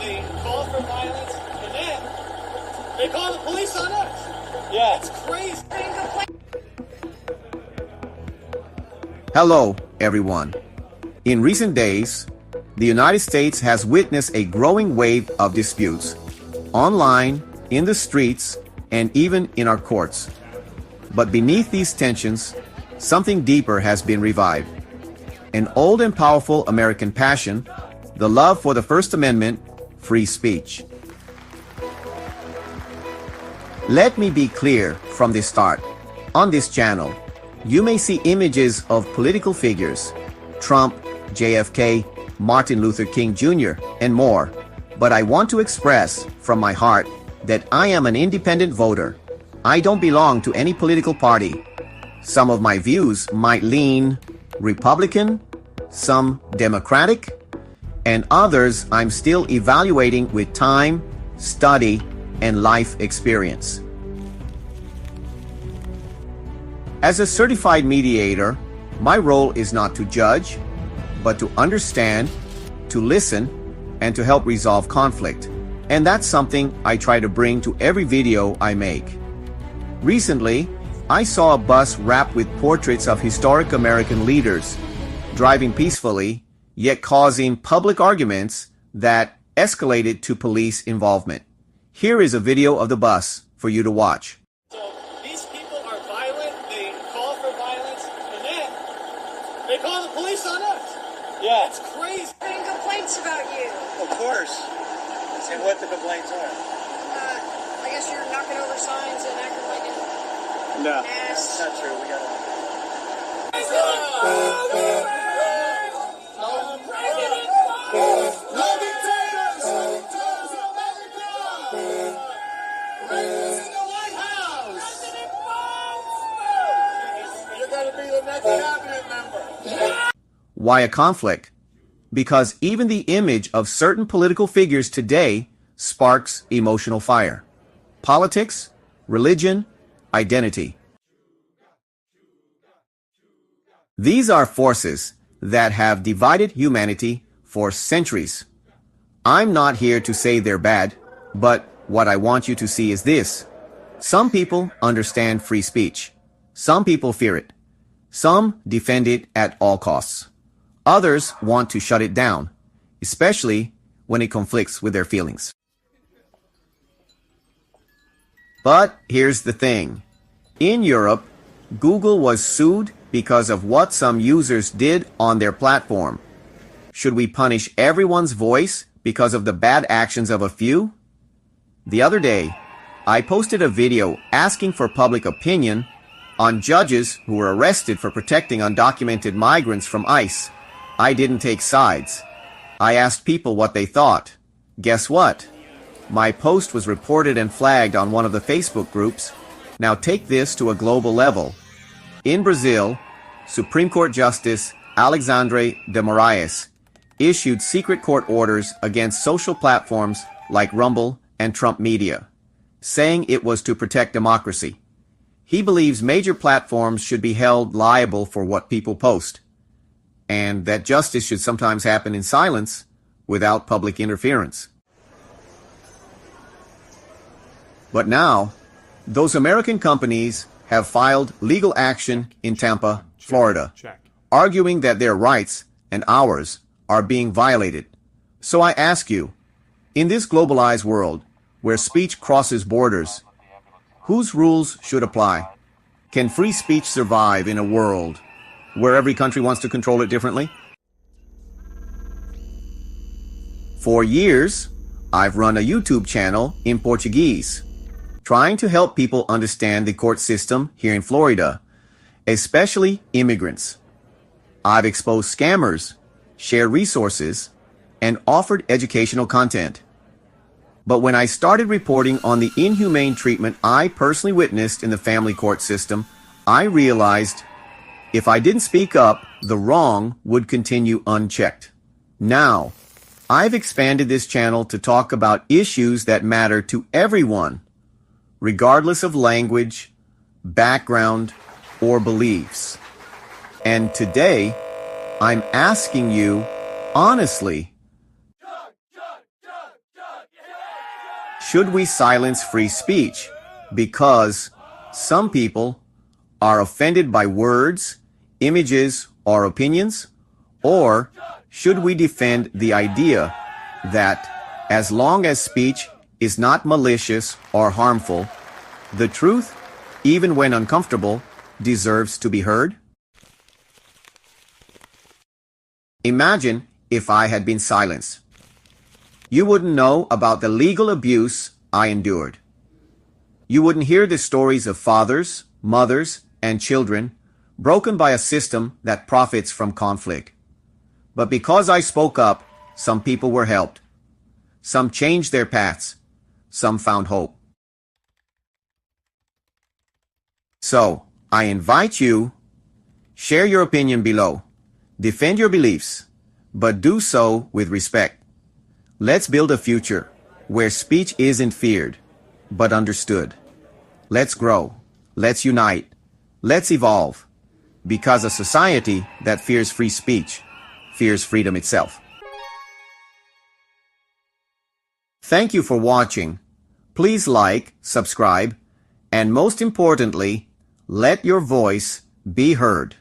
They call for violence, and then they call the police on us. Yeah, it's crazy. Hello, everyone. In recent days, the United States has witnessed a growing wave of disputes, online, in the streets, and even in our courts. But beneath these tensions, something deeper has been revived. An old and powerful American passion, the love for the First Amendment, free speech. Let me be clear from the start. On this channel, you may see images of political figures, Trump, JFK, Martin Luther King Jr., and more. But I want to express from my heart that I am an independent voter. I don't belong to any political party. Some of my views might lean Republican, some Democratic, and others I'm still evaluating with time, study, and life experience. As a certified mediator, my role is not to judge, but to understand, to listen, and to help resolve conflict. And that's something I try to bring to every video I make. Recently, I saw a bus wrapped with portraits of historic American leaders, driving peacefully, yet causing public arguments that escalated to police involvement. Here is a video of the bus for you to watch. So these people are violent, they call for violence, and then they call the police on us. Yeah, it's crazy. Getting complaints about you. Of course. And what the complaints are. I guess you're knocking over signs and acting like an No, ass. that's not true. We got Why a conflict? Because even the image of certain political figures today sparks emotional fire. Politics, religion, identity. These are forces that have divided humanity for centuries. I'm not here to say they're bad, but what I want you to see is this. Some people understand free speech. Some people fear it. Some defend it at all costs. Others want to shut it down, especially when it conflicts with their feelings. But here's the thing. In Europe, Google was sued because of what some users did on their platform. Should we punish everyone's voice because of the bad actions of a few? The other day, I posted a video asking for public opinion on judges who were arrested for protecting undocumented migrants from ICE. I didn't take sides. I asked people what they thought. Guess what? My post was reported and flagged on one of the Facebook groups. Now take this to a global level. In Brazil, Supreme Court Justice Alexandre de Moraes issued secret court orders against social platforms like Rumble and Trump Media, saying it was to protect democracy. He believes major platforms should be held liable for what people post, and that justice should sometimes happen in silence without public interference. But now, those American companies have filed legal action in Tampa, Florida, arguing that their rights and ours are being violated. So I ask you, in this globalized world where speech crosses borders, whose rules should apply? Can free speech survive in a world where every country wants to control it differently? For years, I've run a YouTube channel in Portuguese, trying to help people understand the court system here in Florida, especially immigrants. I've exposed scammers, shared resources, and offered educational content. But when I started reporting on the inhumane treatment I personally witnessed in the family court system, I realized if I didn't speak up, the wrong would continue unchecked. Now, I've expanded this channel to talk about issues that matter to everyone, regardless of language, background, or beliefs. And today, I'm asking you, honestly, Should we silence free speech because some people are offended by words, images, or opinions? Or should we defend the idea that as long as speech is not malicious or harmful, the truth, even when uncomfortable, deserves to be heard? Imagine if I had been silenced. You wouldn't know about the legal abuse I endured. You wouldn't hear the stories of fathers, mothers, and children broken by a system that profits from conflict. But because I spoke up, some people were helped. Some changed their paths. Some found hope. So, I invite you, share your opinion below. Defend your beliefs, but do so with respect. Let's build a future where speech isn't feared, but understood. Let's grow. Let's unite. Let's evolve. Because a society that fears free speech fears freedom itself. Thank you for watching. Please like, subscribe, and most importantly, let your voice be heard.